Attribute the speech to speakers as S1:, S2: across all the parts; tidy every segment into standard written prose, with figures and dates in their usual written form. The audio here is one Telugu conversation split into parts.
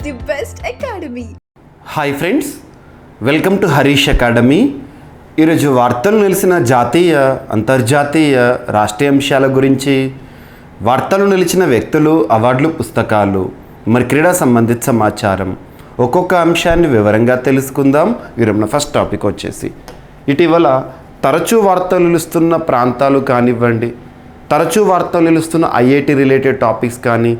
S1: the best academy.
S2: Hi friends, welcome to Harish academy. ఈరోజు వార్తలు నిలిచిన జాతీయ, అంతర్జాతీయ, రాష్ట్రీయ అంశాల గురించి, వార్తలు నిలిచిన వ్యక్తులు, అవార్డులు, పుస్తకాలు, మరి క్రీడా సంబంధిత సమాచారం, ఒక్కొక్క అంశాన్ని వివరంగా తెలుసుకుందాం. ఈరోజు ఫస్ట్ టాపిక్ వచ్చేసి ఇటీవల తరచూ వార్తలు నిలుస్తున్న ప్రాంతాలు కానివ్వండి, తరచూ వార్తలు నిలుస్తున్న ఐఐటి రిలేటెడ్ టాపిక్స్ కానీ,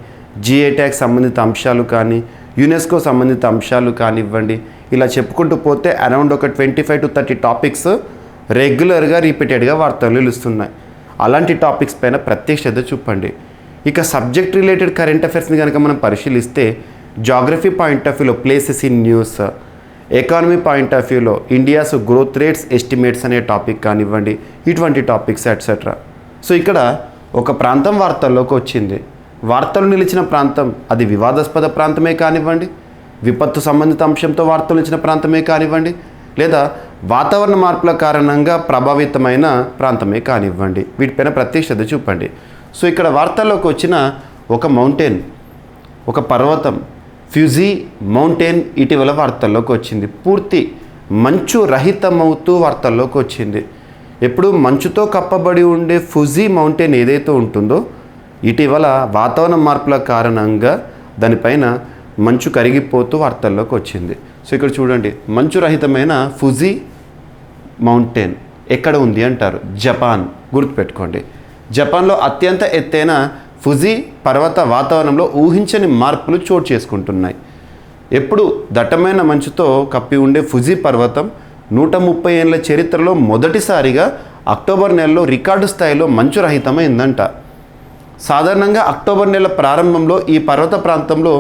S2: జిఏటాక్ సంబంధిత అంశాలు కానీ, యునెస్కో సంబంధిత అంశాలు కానివ్వండి, ఇలా చెప్పుకుంటూ పోతే అరౌండ్ ఒక 25 to 30 టాపిక్స్ రెగ్యులర్గా రిపీటెడ్గా వార్తలు నిలుస్తున్నాయి. అలాంటి టాపిక్స్ పైన ప్రత్యేక శ్రద్ధ చూపండి. ఇక సబ్జెక్ట్ రిలేటెడ్ కరెంట్ అఫైర్స్ని కనుక మనం పరిశీలిస్తే, జాగ్రఫీ పాయింట్ ఆఫ్ వ్యూలో places in news, economy point of వ్యూలో ఇండియాస్ గ్రోత్ రేట్స్ ఎస్టిమేట్స్ అనే టాపిక్ కానివ్వండి, ఇటువంటి టాపిక్స్ ఎట్సెట్రా. సో ఇక్కడ ఒక ప్రాంతం వార్తల్లోకి వచ్చింది. వార్తలు నిలిచిన ప్రాంతం అది వివాదాస్పద ప్రాంతమే కానివ్వండి, విపత్తు సంబంధిత అంశంతో వార్తలు నిలిచిన ప్రాంతమే కానివ్వండి, లేదా వాతావరణ మార్పుల కారణంగా ప్రభావితమైన ప్రాంతమే కానివ్వండి, వీటిపైన ప్రత్యేక శ్రద్ధ చూపండి. సో ఇక్కడ వార్తల్లోకి వచ్చిన ఒక మౌంటైన్, ఒక పర్వతం, ఫ్యూజీ మౌంటైన్ ఇటీవల వార్తల్లోకి వచ్చింది. పూర్తి మంచు రహితమవుతూ వార్తల్లోకి వచ్చింది. ఎప్పుడు మంచుతో కప్పబడి ఉండే ఫుజీ మౌంటైన్ ఏదైతే ఉంటుందో, ఇటీవల వాతావరణ మార్పుల కారణంగా దానిపైన మంచు కరిగిపోతూ వార్తల్లోకి వచ్చింది. సో ఇక్కడ చూడండి, మంచు రహితమైన ఫుజీ మౌంటైన్ ఎక్కడ ఉంది అంటారు? జపాన్. గుర్తుపెట్టుకోండి, జపాన్లో అత్యంత ఎత్తైన ఫుజీ పర్వత వాతావరణంలో ఊహించని మార్పులు చోటు చేసుకుంటున్నాయి. ఎప్పుడు దట్టమైన మంచుతో కప్పి ఉండే ఫుజీ పర్వతం 130 ఏళ్ల చరిత్రలో మొదటిసారిగా అక్టోబర్ నెలలో రికార్డు స్థాయిలో మంచు రహితమైందంట. సాధారణంగా అక్టోబర్ నెల ప్రారంభంలో ఈ పర్వత ప్రాంతంలో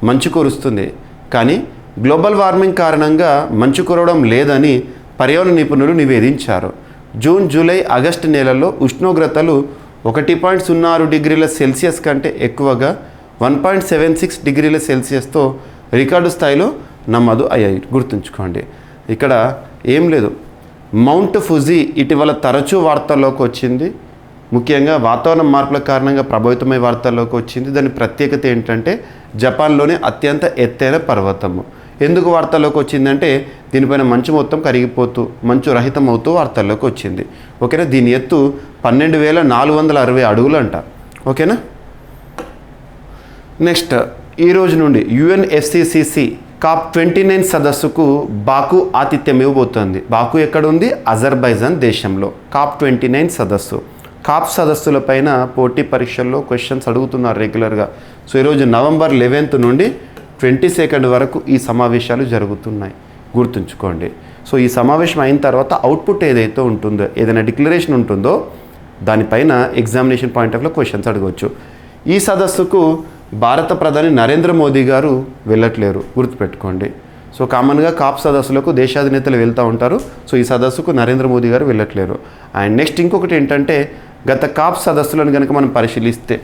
S2: మంచు కురుస్తుంది. కానీ గ్లోబల్ వార్మింగ్ కారణంగా మంచు కురవడం లేదని పర్యావరణ నిపుణులు నివేదించారు. జూన్, జూలై, ఆగస్టు నెలల్లో ఉష్ణోగ్రతలు 1.06 డిగ్రీల సెల్సియస్ కంటే ఎక్కువగా 1.76 డిగ్రీల సెల్సియస్తో రికార్డు స్థాయిలో నమోదు అయ్యాయి. గుర్తుంచుకోండి, ఇక్కడ ఏం లేదు. మౌంట్ ఫుజీ ఇటీవల తరచూ వార్తల్లోకి వచ్చింది. ముఖ్యంగా వాతావరణ మార్పుల కారణంగా ప్రభావితమై వార్తల్లోకి వచ్చింది. దాని ప్రత్యేకత ఏంటంటే, జపాన్లోనే అత్యంత ఎత్తైన పర్వతము. ఎందుకు వార్తల్లోకి వచ్చిందంటే, దీనిపైన మంచు మొత్తం కరిగిపోతూ మంచు రహితం అవుతూ వార్తల్లోకి వచ్చింది. ఓకేనా? దీని ఎత్తు 12,460 అడుగులు అంట. ఓకేనా? నెక్స్ట్, ఈరోజు నుండి UNFCCC COP29 సదస్సుకు బాకు ఆతిథ్యం ఇవ్వబోతోంది. బాకు ఎక్కడ ఉంది? అజర్బైజాన్ దేశంలో. COP29 సదస్సు. కాప్ సదస్సులపైన పోటీ పరీక్షల్లో క్వశ్చన్స్ అడుగుతున్నారు రెగ్యులర్గా. సో ఈరోజు నవంబర్ 11th నుండి 22nd వరకు ఈ సమావేశాలు జరుగుతున్నాయి. గుర్తుంచుకోండి. సో ఈ సమావేశం అయిన తర్వాత అవుట్పుట్ ఏదైతే ఉంటుందో, ఏదైనా డిక్లరేషన్ ఉంటుందో, దానిపైన ఎగ్జామినేషన్ పాయింట్ ఆఫ్ వ్యూలో క్వశ్చన్స్ అడగవచ్చు. ఈ సదస్సుకు భారత ప్రధాని నరేంద్ర మోదీ గారు వెళ్ళట్లేరు. గుర్తుపెట్టుకోండి. సో కామన్గా కాప్ సదస్సులకు దేశాధినేతలు వెళ్తూ ఉంటారు. సో ఈ సదస్సుకు నరేంద్ర మోదీ గారు వెళ్ళట్లేరు. అండ్ నెక్స్ట్ ఇంకొకటి ఏంటంటే, గత కాప్ సదస్సులను కనుక మనం పరిశీలిస్తే,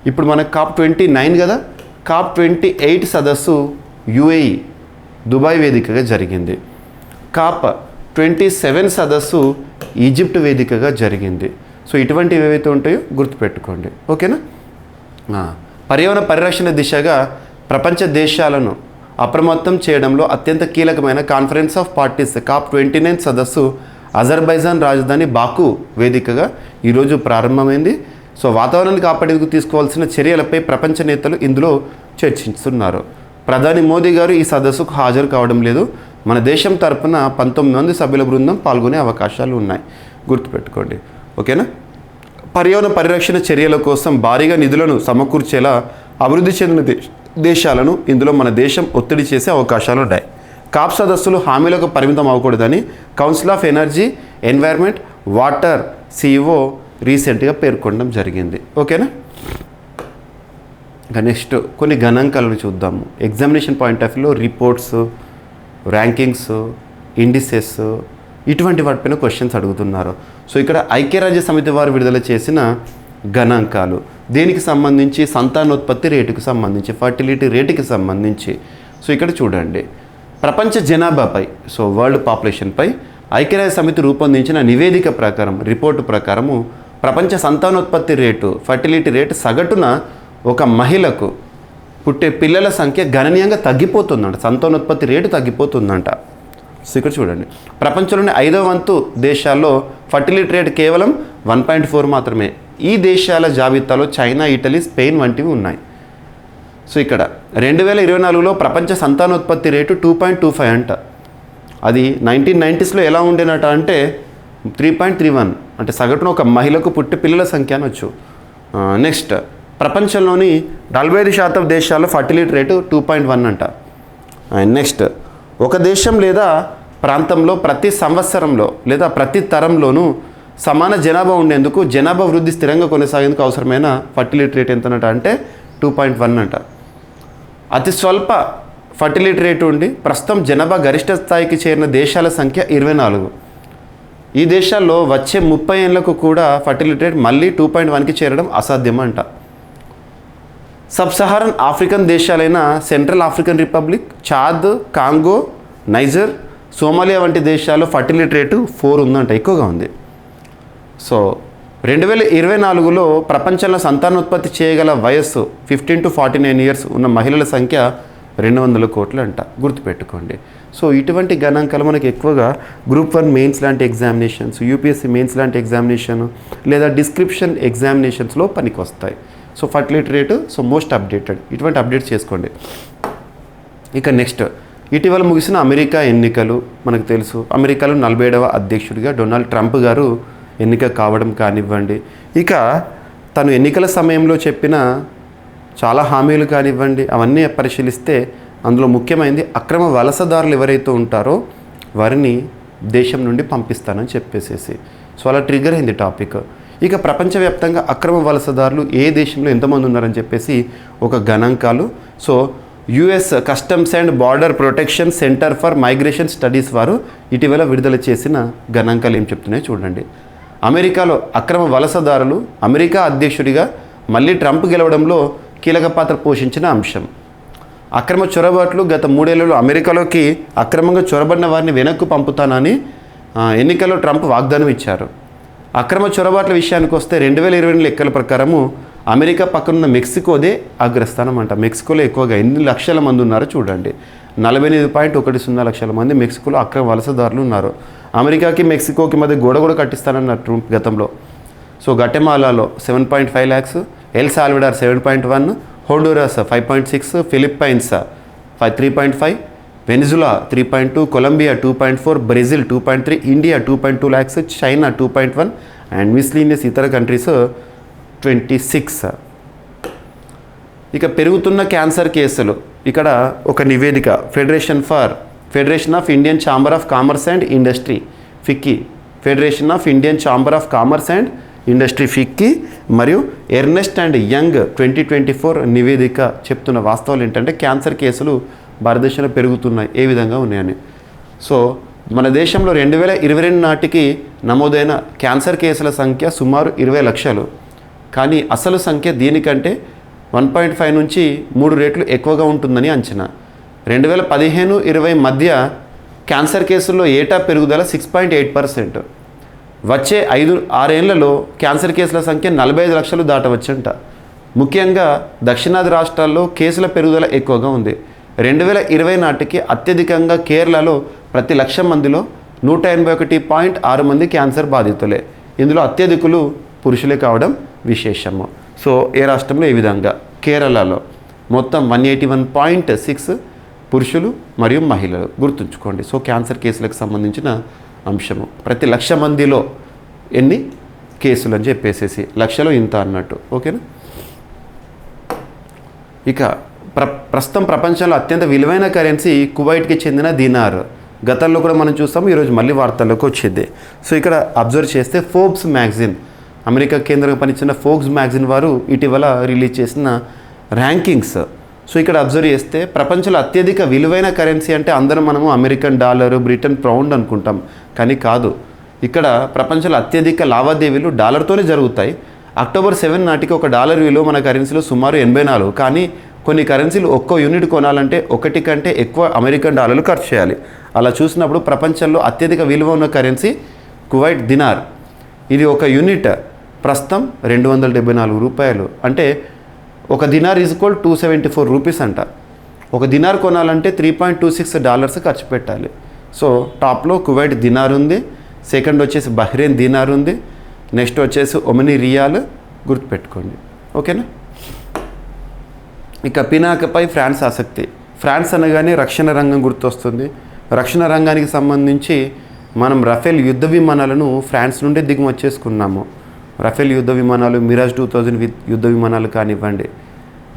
S2: ఇప్పుడు మనకు COP29 కదా, COP28 సదస్సు UAE దుబాయ్ వేదికగా జరిగింది. COP27 సదస్సు ఈజిప్ట్ వేదికగా జరిగింది. సో ఇటువంటివి ఏవైతే ఉంటాయో గుర్తుపెట్టుకోండి. ఓకేనా? పర్యావరణ పరిరక్షణ దిశగా ప్రపంచ దేశాలను అప్రమత్తం చేయడంలో అత్యంత కీలకమైన కాన్ఫరెన్స్ ఆఫ్ పార్టీస్ COP29 సదస్సు అజర్బైజాన్ రాజధాని బాకు వేదికగా ఈరోజు ప్రారంభమైంది. సో వాతావరణాన్ని కాపాడేందుకు తీసుకోవాల్సిన చర్యలపై ప్రపంచ నేతలు ఇందులో చర్చిస్తున్నారు. ప్రధాని మోదీ గారు ఈ సదస్సుకు హాజరు కావడం లేదు. మన దేశం తరపున 19 మంది సభ్యుల బృందం పాల్గొనే అవకాశాలు ఉన్నాయి. గుర్తుపెట్టుకోండి. ఓకేనా? పర్యావరణ పరిరక్షణ చర్యల కోసం భారీగా నిధులను సమకూర్చేలా అభివృద్ధి చెందిన దేశాలను ఇందులో మన దేశం ఒత్తిడి చేసే అవకాశాలు ఉన్నాయి. కాప్ సదస్సులు హామీలకు పరిమితం అవ్వకూడదని council of energy, environment, water CEO రీసెంట్గా పేర్కొనడం జరిగింది. ఓకేనా? ఇంకా నెక్స్ట్ కొన్ని గణాంకాలను చూద్దాము. ఎగ్జామినేషన్ పాయింట్ ఆఫ్ వ్యూలో రిపోర్ట్స్, ర్యాంకింగ్స్, ఇండిసెస్, ఇటువంటి వాటిపైన క్వశ్చన్స్ అడుగుతున్నారు. సో ఇక్కడ ఐక్యరాజ్య సమితి వారు విడుదల చేసిన గణాంకాలు, దేనికి సంబంధించి? సంతానోత్పత్తి రేటుకు సంబంధించి, ఫర్టిలిటీ రేటుకి సంబంధించి. సో ఇక్కడ చూడండి, ప్రపంచ జనాభాపై, సో వరల్డ్ పాపులేషన్పై ఐక్యరాజ్య సమితి రూపొందించిన నివేదిక ప్రకారం, రిపోర్టు ప్రకారము ప్రపంచ సంతానోత్పత్తి రేటు, ఫర్టిలిటీ రేటు సగటున ఒక మహిళకు పుట్టే పిల్లల సంఖ్య గణనీయంగా తగ్గిపోతుందంట, సంతానోత్పత్తి రేటు తగ్గిపోతుందంట. సో ఇక్కడ చూడండి, ప్రపంచంలోని 5వ వంతు దేశాల్లో ఫర్టిలిటీ రేట్ కేవలం 1.4 మాత్రమే. ఈ దేశాల జాబితాలో చైనా, ఇటలీ, స్పెయిన్ వంటివి ఉన్నాయి. సో ఇక్కడ 2024లో ప్రపంచ సంతానోత్పత్తి రేటు 2.25 అంట. అది 1990స్లో ఎలా ఉండేనట అంటే 3.31, అంటే సగటున ఒక మహిళకు పుట్టే పిల్లల సంఖ్య అనొచ్చు. నెక్స్ట్, ప్రపంచంలోని 45% దేశాల్లో ఫర్టిలిటీ రేటు 2.1 అంట. అండ్ నెక్స్ట్, ఒక దేశం లేదా ప్రాంతంలో ప్రతి సంవత్సరంలో లేదా ప్రతి తరంలోనూ సమాన జనాభా ఉండేందుకు జనాభా వృద్ధి స్థిరంగా కొనసాగేందుకు అవసరమైన ఫర్టిలిటీ రేట్ ఎంతనట అంటే 2.1 అంట. అతి స్వల్ప ఫర్టిలిటీ రేటు ఉండి ప్రస్తుతం జనాభా గరిష్ట స్థాయికి చేరిన దేశాల సంఖ్య 24. ఈ దేశాల్లో వచ్చే 30 ఏళ్లకు కూడా ఫర్టిలిటీ రేట్ మళ్ళీ 2.1కి చేరడం అసాధ్యమంట. సబ్ సహారన్ ఆఫ్రికన్ దేశాలైన central african republic, Chad, Congo, Niger, Somalia వంటి దేశాల్లో ఫర్టిలిటీ రేటు 4 ఉందంట, ఎక్కువగా ఉంది. సో 2024లో ప్రపంచంలో సంతానోత్పత్తి చేయగల వయస్సు 15 to 49 ఇయర్స్ ఉన్న మహిళల సంఖ్య 200 కోట్లు అంట, గుర్తుపెట్టుకోండి. సో ఇటువంటి గణాంకాలు మనకి ఎక్కువగా గ్రూప్ 1 మెయిన్స్ లాంటి ఎగ్జామినేషన్స్, యూపీఎస్సీ మెయిన్స్ లాంటి ఎగ్జామినేషన్ లేదా డిస్క్రిప్షన్ ఎగ్జామినేషన్స్లో పనికి వస్తాయి. So fertility rate most updated, ఇటువంటి అప్డేట్స్ చేసుకోండి. ఇక నెక్స్ట్, ఇటీవల ముగిసిన అమెరికా ఎన్నికలు మనకు తెలుసు. అమెరికాలో 47వ అధ్యక్షుడిగా డొనాల్డ్ ట్రంప్ గారు ఎన్నిక కావడం కానివ్వండి, ఇక తను ఎన్నికల సమయంలో చెప్పిన చాలా హామీలు కానివ్వండి, అవన్నీ పరిశీలిస్తే అందులో ముఖ్యమైనది అక్రమ వలసదారులు ఎవరైతే ఉంటారో వారిని దేశం నుండి పంపిస్తానని చెప్పేసేసి. సో అలా ట్రిగ్గర్ అయింది టాపిక్. ఇక ప్రపంచవ్యాప్తంగా అక్రమ వలసదారులు ఏ దేశంలో ఎంతమంది ఉన్నారని చెప్పేసి ఒక గణాంకాలు. So US customs and border protection centre for migration studies వారు ఇటీవల విడుదల చేసిన గణాంకాలు ఏం చెప్తున్నాయో చూడండి. అమెరికాలో అక్రమ వలసదారులు అమెరికా అధ్యక్షుడిగా మళ్ళీ ట్రంప్ గెలవడంలో కీలక పాత్ర పోషించిన అంశం. అక్రమ చొరబాట్లు గత 3 ఏళ్లలో అమెరికాలోకి అక్రమంగా చొరబడిన వారిని వెనక్కు పంపుతానని ఎన్నికల్లో ట్రంప్ వాగ్దానం ఇచ్చారు. అక్రమ చొరబాట్ల విషయానికి వస్తే 2020 లెక్కల ప్రకారము అమెరికా పక్కనున్న మెక్సికోదే అగ్రస్థానం అంట. మెక్సికోలో ఎక్కువగా ఎన్ని లక్షల మంది ఉన్నారో చూడండి, 48.10 లక్షల మంది మెక్సికోలో అక్రమ వలసదారులు ఉన్నారు. అమెరికాకి మెక్సికోకి మధ్య గోడ కూడా కట్టిస్తానన్నారు ట్రంప్ గతంలో. సో గటెమాలాలో 7.5 lakhs, El Salvador 7.1, Honduras 5.6, Philippines 3.5, Venezuela 3.2, Colombia 2.4, Brazil 2.3, India 2.2 lakhs, China 2.1 and miscellaneous ఇతర కంట్రీస్ 26. ఇక పెరుగుతున్న క్యాన్సర్ కేసులు, ఇక్కడ ఒక నివేదిక federation of Indian chamber of commerce and industry FICCI, federation of Indian chamber of commerce and industry FICCI మరియు ఎర్నెస్ట్ అండ్ యంగ్ 2024 నివేదిక చెప్తున్న వాస్తవాలు ఏంటంటే క్యాన్సర్ కేసులు భారతదేశంలో పెరుగుతున్నాయి, ఏ విధంగా ఉన్నాయని. సో మన దేశంలో 2022 నాటికి నమోదైన క్యాన్సర్ కేసుల సంఖ్య సుమారు 20 లక్షలు, కానీ అసలు సంఖ్య దీనికంటే 1.5 నుంచి 3 రెట్లు ఎక్కువగా ఉంటుందని అంచనా. 2015-20 మధ్య క్యాన్సర్ కేసుల్లో ఏటా పెరుగుదల 6.8%. వచ్చే 5-6 ఏళ్లలో క్యాన్సర్ కేసుల సంఖ్య 45 లక్షలు దాటవచ్చంట. ముఖ్యంగా దక్షిణాది రాష్ట్రాల్లో కేసుల పెరుగుదల ఎక్కువగా ఉంది. 2020 నాటికి అత్యధికంగా కేరళలో ప్రతి 1,00,000 మందిలో 181.6 మంది క్యాన్సర్ బాధితులే. ఇందులో అత్యధికులు పురుషులే కావడం విశేషము. సో ఏ రాష్ట్రంలో ఏ విధంగా, కేరళలో మొత్తం 181.6 పురుషులు మరియు మహిళలు, గుర్తుంచుకోండి. సో క్యాన్సర్ కేసులకు సంబంధించిన అంశము. ప్రతి 1,00,000 మందిలో ఎన్ని కేసులు అని చెప్పేసేసి, లక్షలో ఇంత అన్నట్టు, ఓకేనా. ఇక ప్రస్తుతం ప్రపంచంలో అత్యంత విలువైన కరెన్సీ కువైట్కి చెందిన దినార్. గతంలో కూడా మనం చూస్తాము, ఈరోజు మళ్ళీ వార్తల్లోకి వచ్చింది. సో ఇక్కడ అబ్జర్వ్ చేస్తే ఫోర్బ్స్ మ్యాగజైన్, అమెరికా కేంద్రంగా పనిచేసిన ఫోర్బ్స్ మ్యాగజైన్ వారు ఇటీవల రిలీజ్ చేసిన ర్యాంకింగ్స్. సో ఇక్కడ అబ్జర్వ్ చేస్తే ప్రపంచంలో అత్యధిక విలువైన కరెన్సీ అంటే అందరం మనము అమెరికన్ డాలరు, బ్రిటన్ పౌండ్ అనుకుంటాం, కానీ కాదు. ఇక్కడ ప్రపంచంలో అత్యధిక లావాదేవీలు డాలర్తోనే జరుగుతాయి. అక్టోబర్ 7 నాటికి ఒక డాలర్ విలువ మన కరెన్సీలో సుమారు 84, కానీ కొన్ని కరెన్సీలు ఒక్కో యూనిట్ కొనాలంటే 1 కంటే ఎక్కువ అమెరికన్ డాలర్లు ఖర్చు చేయాలి. అలా చూసినప్పుడు ప్రపంచంలో అత్యధిక విలువ ఉన్న కరెన్సీ కువైట్ దినార్. ఇది ఒక యూనిట్ ప్రస్తుతం 274 రూపాయలు. అంటే ఒక దినార్ ఈజ్ ఈక్వల్ 274 రూపీస్ అంట. ఒక దినార్ కొనాలంటే $3.26 ఖర్చు పెట్టాలి. సో టాప్లో కువైట్ దినార్ ఉంది, సెకండ్ వచ్చేసి బహ్రెయిన్ దినార్ ఉంది, నెక్స్ట్ వచ్చేసి ఒమనీ రియాల్ గుర్తుపెట్టుకోండి. ఓకేనా. ఇక పినాకపై ఫ్రాన్స్ ఆసక్తి. ఫ్రాన్స్ అనగానే రక్షణ రంగం గుర్తొస్తుంది. రక్షణ రంగానికి సంబంధించి మనం రఫేల్ యుద్ధ విమానాలను ఫ్రాన్స్ నుండి దిగుమతి చేసుకున్నాము. రఫేల్ యుద్ధ విమానాలు, మిరాజ్ 2000 యుద్ధ విమానాలు కానివ్వండి.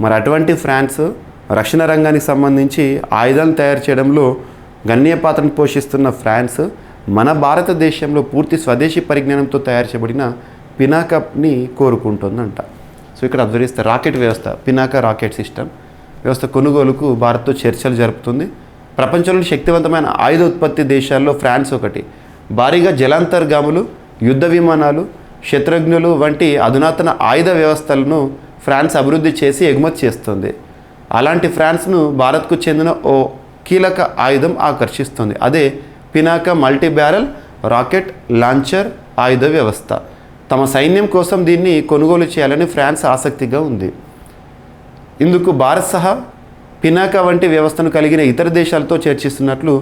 S2: మరి అటువంటి ఫ్రాన్స్ రక్షణ రంగానికి సంబంధించి ఆయుధాలు తయారు చేయడంలో గణనీయ పాత్రను పోషిస్తున్న ఫ్రాన్స్ మన భారతదేశంలో పూర్తి స్వదేశీ పరిజ్ఞానంతో తయారు చేయబడిన పినాకని కోరుకుంటుందంట. సో ఇక్కడ అబ్జర్వ్ రాకెట్ వ్యవస్థ, పినాక రాకెట్ సిస్టమ్ వ్యవస్థ కొనుగోలుకు భారత్తో చర్చలు జరుపుతుంది. ప్రపంచంలోని శక్తివంతమైన ఆయుధ ఉత్పత్తి దేశాల్లో ఫ్రాన్స్ ఒకటి. భారీగా జలాంతర్గాములు, యుద్ధ విమానాలు, శత్రుఘ్నులు వంటి అధునాతన ఆయుధ వ్యవస్థలను ఫ్రాన్స్ అభివృద్ధి చేసి ఎగుమతి చేస్తుంది. అలాంటి ఫ్రాన్స్ను భారత్కు చెందిన ఓ కీలక ఆయుధం ఆకర్షిస్తుంది. అదే Pinaka multi barrel rocket launcher ఆయుధ వ్యవస్థ. తమ సైన్యం కోసం దీన్ని కొనుగోలు చేయాలని ఫ్రాన్స్ ఆసక్తిగా ఉంది. ఇందుకు భారత్ సహా పినాక వంటి వ్యవస్థను కలిగిన ఇతర దేశాలతో చర్చిస్తున్నట్లు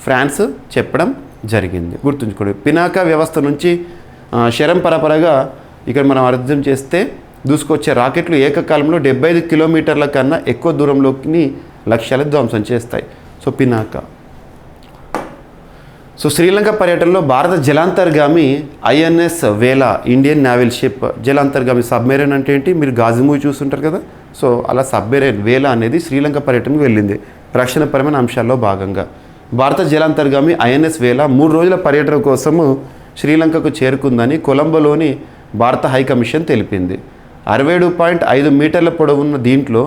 S2: ఫ్రాన్స్ చెప్పడం జరిగింది. గుర్తుంచుకోండి, పినాక వ్యవస్థ నుంచి శరం పరపరగా ఇక్కడ మనం అర్థం చేస్తే దూసుకొచ్చే రాకెట్లు ఏకకాలంలో 75 కిలోమీటర్ల కన్నా ఎక్కువ దూరంలోకి లక్ష్యాలు ధ్వంసం చేస్తాయి. సో పినాక. సో శ్రీలంక పర్యటనలో భారత జలాంతర్గామి INS వేలా ఇండియన్ నావల్ షిప్. జలాంతర్గామి సబ్మెరైన్ అంటే ఏంటి, మీరు గాజు మూవీ చూస్తుంటారు కదా. సో అలా సబ్మెరైన్ వేలా అనేది శ్రీలంక పర్యటనకు వెళ్ళింది రక్షణపరమైన అంశాల్లో భాగంగా. భారత జలాంతర్గామి INS వేలా 3 రోజుల పర్యటన కోసము శ్రీలంకకు చేరుకుందని కొలంబోలోని భారత హైకమిషన్ తెలిపింది. 67.5 మీటర్ల పొడవున్న దీంట్లో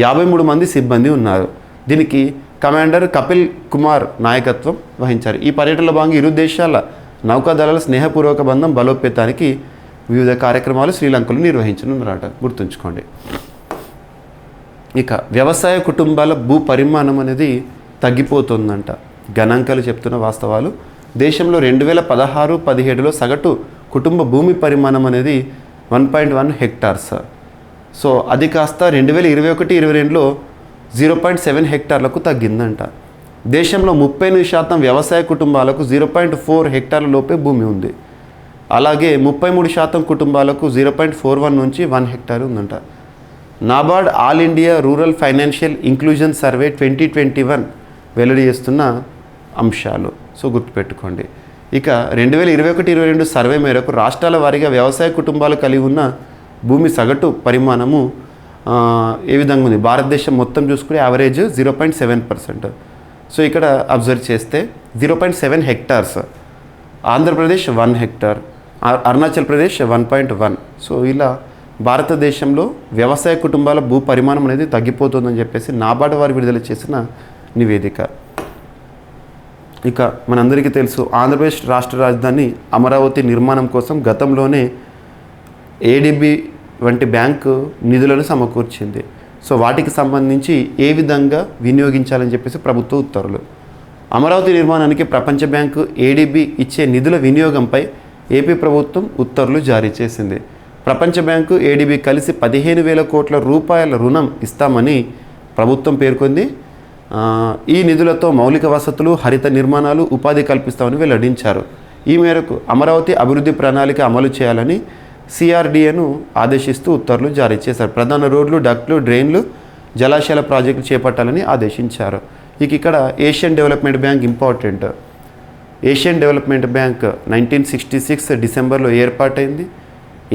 S2: 53 మంది సిబ్బంది ఉన్నారు. దీనికి కమాండర్ కపిల్ కుమార్ నాయకత్వం వహించారు. ఈ పర్యటనలో భాగంగా ఇరు దేశాల నౌకాదళాల స్నేహపూర్వక బంధం బలోపేతానికి వివిధ కార్యక్రమాలు శ్రీలంకలో నిర్వహించనున్నారట. గుర్తుంచుకోండి. ఇక వ్యవసాయ కుటుంబాల భూ పరిమాణం అనేది తగ్గిపోతుందంట. గణాంకాలు చెప్తున్న వాస్తవాలు. దేశంలో 2016-17లో సగటు కుటుంబ భూమి పరిమాణం అనేది 1.1 హెక్టార్స్. సో అది కాస్త 2021-22లో 0.7 హెక్టార్లకు తగ్గిందంట. దేశంలో 38% వ్యవసాయ కుటుంబాలకు 0.4 హెక్టార్ల లోపే భూమి ఉంది. అలాగే 33% కుటుంబాలకు 0.41 నుంచి 1 హెక్టార్ ఉందంట. NABARD all India rural financial inclusion survey 2021 వెల్లడి చేస్తున్న అంశాలు. సో గుర్తుపెట్టుకోండి. ఇక 2021-22 సర్వే మేరకు రాష్ట్రాల వారీగా వ్యవసాయ కుటుంబాలు కలిగి ఉన్న భూమి సగటు పరిమాణము ఏ విధంగా ఉంది. భారతదేశం మొత్తం చూసుకుంటే యావరేజ్ 0.7%. సో ఇక్కడ అబ్జర్వ్ చేస్తే 0.7 hectares. Andhra Pradesh 1 hectare, Arunachal Pradesh 1.1. So ఇలా భారతదేశంలో వ్యవసాయ కుటుంబాల భూ పరిమాణం అనేది తగ్గిపోతుందని చెప్పేసి నాబార్డ్ వారు విడుదల చేసిన నివేదిక. ఇక మనందరికీ తెలుసు, ఆంధ్రప్రదేశ్ రాష్ట్ర రాజధాని అమరావతి నిర్మాణం కోసం గతంలోనే ADB వంటి బ్యాంకు నిధులను సమకూర్చింది. సో వాటికి సంబంధించి ఏ విధంగా వినియోగించాలని చెప్పేసి ప్రభుత్వ ఉత్తర్వులు. అమరావతి నిర్మాణానికి ప్రపంచ బ్యాంకు ADB ఇచ్చే నిధుల వినియోగంపై ఏపీ ప్రభుత్వం ఉత్తర్వులు జారీ చేసింది. ప్రపంచ బ్యాంకు ADB కలిసి 15,000 కోట్ల రూపాయల రుణం ఇస్తామని ప్రభుత్వం పేర్కొంది. ఈ నిధులతో మౌలిక వసతులు, హరిత నిర్మాణాలు, ఉపాధి కల్పిస్తామని వెల్లడించారు. ఈ మేరకు అమరావతి అభివృద్ధి ప్రణాళిక అమలు చేయాలని CRDAను ఆదేశిస్తూ ఉత్తర్వులు జారీ చేశారు. ప్రధాన రోడ్లు, డక్ట్లు, డ్రైన్లు, జలాశయాల ప్రాజెక్టులు చేపట్టాలని ఆదేశించారు. ఇక్కడ Asian development bank important. Asian development bank 1966 డిసెంబర్లో ఏర్పాటైంది.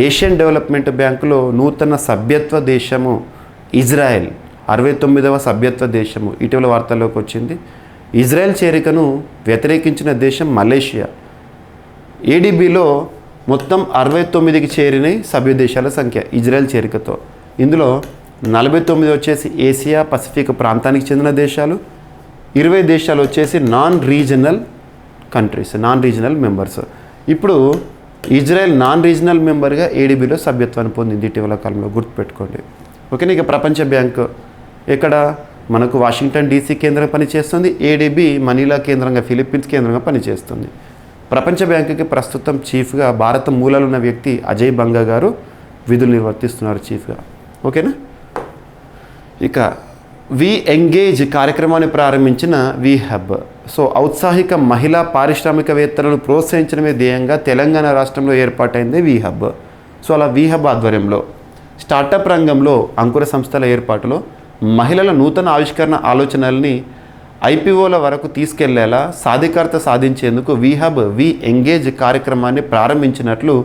S2: ఏషియన్ డెవలప్మెంట్ బ్యాంకులో నూతన సభ్యత్వ దేశము ఇజ్రాయెల్, 69వ సభ్యత్వ దేశము ఇటీవల వార్తల్లోకి వచ్చింది. ఇజ్రాయెల్ చేరికను వ్యతిరేకించిన దేశం మలేషియా. ADBలో మొత్తం 69కి చేరిన సభ్య దేశాల సంఖ్య ఇజ్రాయెల్ చేరికతో. ఇందులో 49 వచ్చేసి ఏసియా పసిఫిక్ ప్రాంతానికి చెందిన దేశాలు, 20 దేశాలు వచ్చేసి non regional countries, non regional members. ఇప్పుడు ఇజ్రాయెల్ నాన్ రీజనల్ మెంబర్గా ADBలో సభ్యత్వాన్ని పొందింది ఇటీవల కాలంలో. గుర్తుపెట్టుకోండి. ఓకేనా. ఇక ప్రపంచ బ్యాంకు ఇక్కడ మనకు వాషింగ్టన్ DC కేంద్రంగా పనిచేస్తుంది. ADB మనీలా కేంద్రంగా, ఫిలిప్పీన్స్ కేంద్రంగా పనిచేస్తుంది. ప్రపంచ బ్యాంకుకి ప్రస్తుతం చీఫ్గా భారత మూలాలున్న వ్యక్తి అజయ్ బంగా గారు విధులు నిర్వర్తిస్తున్నారు చీఫ్గా. ఓకేనా. ఇక వి ఎంగేజ్ కార్యక్రమాన్ని ప్రారంభించిన వి హబ్. సో ఔత్సాహిక మహిళా పారిశ్రామికవేత్తలను ప్రోత్సహించడమే ధ్యేయంగా తెలంగాణ రాష్ట్రంలో ఏర్పాటైంది వి హబ్. సో అలా వి హబ్ ఆధ్వర్యంలో స్టార్టప్ రంగంలో అంకుర సంస్థల ఏర్పాటులో మహిళల నూతన ఆవిష్కరణ ఆలోచనల్ని ఐపీఓల వరకు తీసుకెళ్లేలా సాధికారత సాధించేందుకు వి హబ్ వి ఎంగేజ్ కార్యక్రమాన్ని ప్రారంభించినట్లు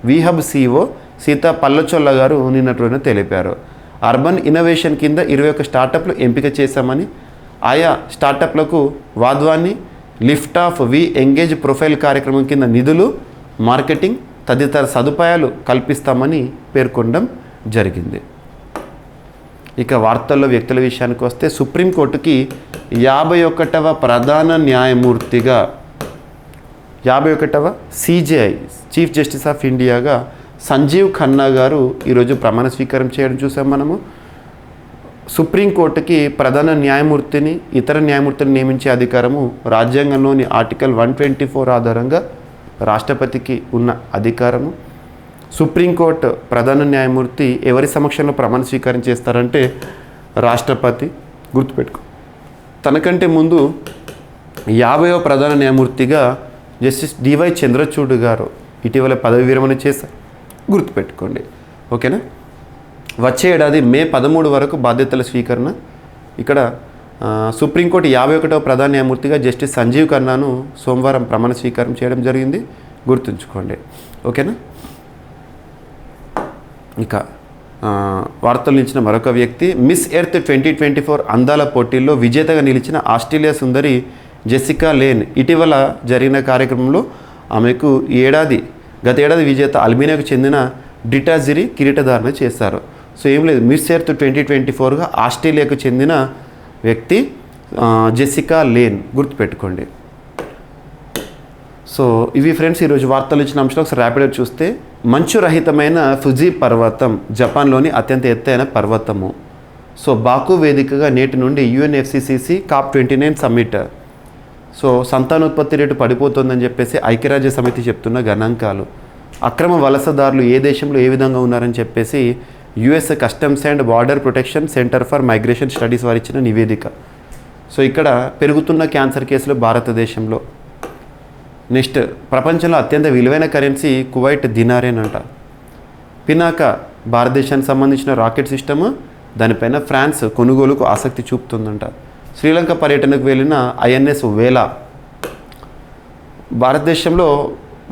S2: వి హబ్ సిఇఓ సీతా పల్లచొల్ల గారు నిన్నటి రోజున తెలిపారు. అర్బన్ ఇన్నోవేషన్ కింద 21 స్టార్టప్లు ఎంపిక చేశామని, ఆయా స్టార్టప్లకు Wadhwani lift of we engage profile కార్యక్రమం కింద నిధులు, మార్కెటింగ్ తదితర సదుపాయాలు కల్పిస్తామని పేర్కొనడం జరిగింది. ఇక వార్తల్లో వ్యక్తుల విషయానికి వస్తే సుప్రీంకోర్టుకి 51వ ప్రధాన న్యాయమూర్తిగా 51వ సిజేఐ చీఫ్ జస్టిస్ ఆఫ్ ఇండియాగా సంజీవ్ ఖన్నా గారు ఈరోజు ప్రమాణ స్వీకారం చేయడం చూసాం మనము. సుప్రీంకోర్టుకి ప్రధాన న్యాయమూర్తిని, ఇతర న్యాయమూర్తిని నియమించే అధికారము రాజ్యాంగంలోని ఆర్టికల్ 124 ఆధారంగా రాష్ట్రపతికి ఉన్న అధికారము. సుప్రీంకోర్టు ప్రధాన న్యాయమూర్తి ఎవరి సమక్షంలో ప్రమాణ స్వీకారం చేస్తారంటే రాష్ట్రపతి. గుర్తుపెట్టుకో. తనకంటే ముందు 50వ ప్రధాన న్యాయమూర్తిగా జస్టిస్ డివై చంద్రచూడ్ గారు ఇటీవల పదవి విరమణ చేశారు. గుర్తుపెట్టుకోండి. ఓకేనా. వచ్చే ఏడాది మే 13 వరకు బాధ్యతల స్వీకరణ. ఇక్కడ సుప్రీంకోర్టు 51వ ప్రధాన న్యాయమూర్తిగా జస్టిస్ సంజీవ్ ఖన్నాను సోమవారం ప్రమాణ స్వీకారం చేయడం జరిగింది. గుర్తుంచుకోండి. ఓకేనా. ఇక వార్తలు నిలిచిన మరొక వ్యక్తి మిస్ ఎర్త్ 2024 అందాల పోటీల్లో విజేతగా నిలిచిన ఆస్ట్రేలియా సుందరి జెసికా లేన్ ఇటీవల జరిగిన కార్యక్రమంలో ఆమెకు గత ఏడాది విజేత అల్బేనియాకు చెందిన డిటాజిరి కిరీటధారణ చేశారు. సో ఏం లేదు, మిస్ ఎర్త్ 2024గా ఆస్ట్రేలియాకు చెందిన వ్యక్తి జెసికా లేన్. గుర్తుపెట్టుకోండి. సో ఇవి ఫ్రెండ్స్ ఈరోజు వార్తలు ఇచ్చిన అంశాలు. ఒకసారి ర్యాపిడ్గా చూస్తే మంచు రహితమైన ఫుజీ పర్వతం జపాన్లోని అత్యంత ఎత్తైన పర్వతము. సో బాకు వేదికగా నేటి నుండి UNFCCC COP29 సమ్మిట్. సో సంతానోత్పత్తి రేటు పడిపోతుందని చెప్పేసి ఐక్యరాజ్య సమితి చెప్తున్న గణాంకాలు. అక్రమ వలసదారులు ఏ దేశంలో ఏ విధంగా ఉన్నారని చెప్పేసి US customs and border protection centre for migration studies వారు ఇచ్చిన నివేదిక. సో ఇక్కడ పెరుగుతున్న క్యాన్సర్ కేసులు భారతదేశంలో. నెక్స్ట్, ప్రపంచంలో అత్యంత విలువైన కరెన్సీ కువైట్ దినారేనంట. పినాక భారతదేశానికి సంబంధించిన రాకెట్ సిస్టమ్, దానిపైన ఫ్రాన్స్ కొనుగోలుకు ఆసక్తి చూపుతుందంట. శ్రీలంక పర్యటనకు వెళ్ళిన INS వేలా. భారతదేశంలో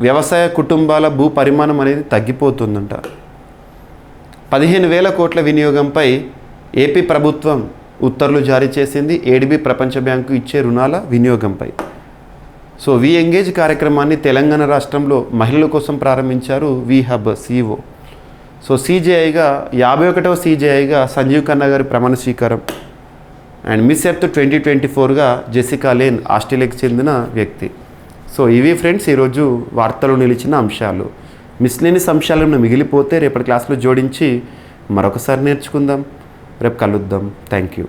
S2: వ్యవసాయ కుటుంబాల భూ పరిమాణం అనేది తగ్గిపోతుందంట. 15,000 కోట్ల వినియోగంపై ఏపీ ప్రభుత్వం ఉత్తర్వులు జారీ చేసింది. ADB ప్రపంచ బ్యాంకు ఇచ్చే రుణాల వినియోగంపై. సో వి ఎంగేజ్ కార్యక్రమాన్ని తెలంగాణ రాష్ట్రంలో మహిళల కోసం ప్రారంభించారు వి హబ్ సిఇఓ. సో సిజేఐగా 51వ సిజేఐగా సంజీవ్ ఖన్నా గారి ప్రమాణ స్వీకారం. అండ్ మిస్ ఎర్త్ 2024గా జెసికా లేన్ ఆస్ట్రేలియాకి చెందిన వ్యక్తి. సో ఇవి ఫ్రెండ్స్ ఈరోజు వార్తలు నిలిచిన అంశాలు. మిస్లేనియస్ అంశాలను మిగిలిపోతే రేపటి క్లాస్లో జోడించి మరొకసారి నేర్చుకుందాం. రేపు కలుద్దాం. Thank you.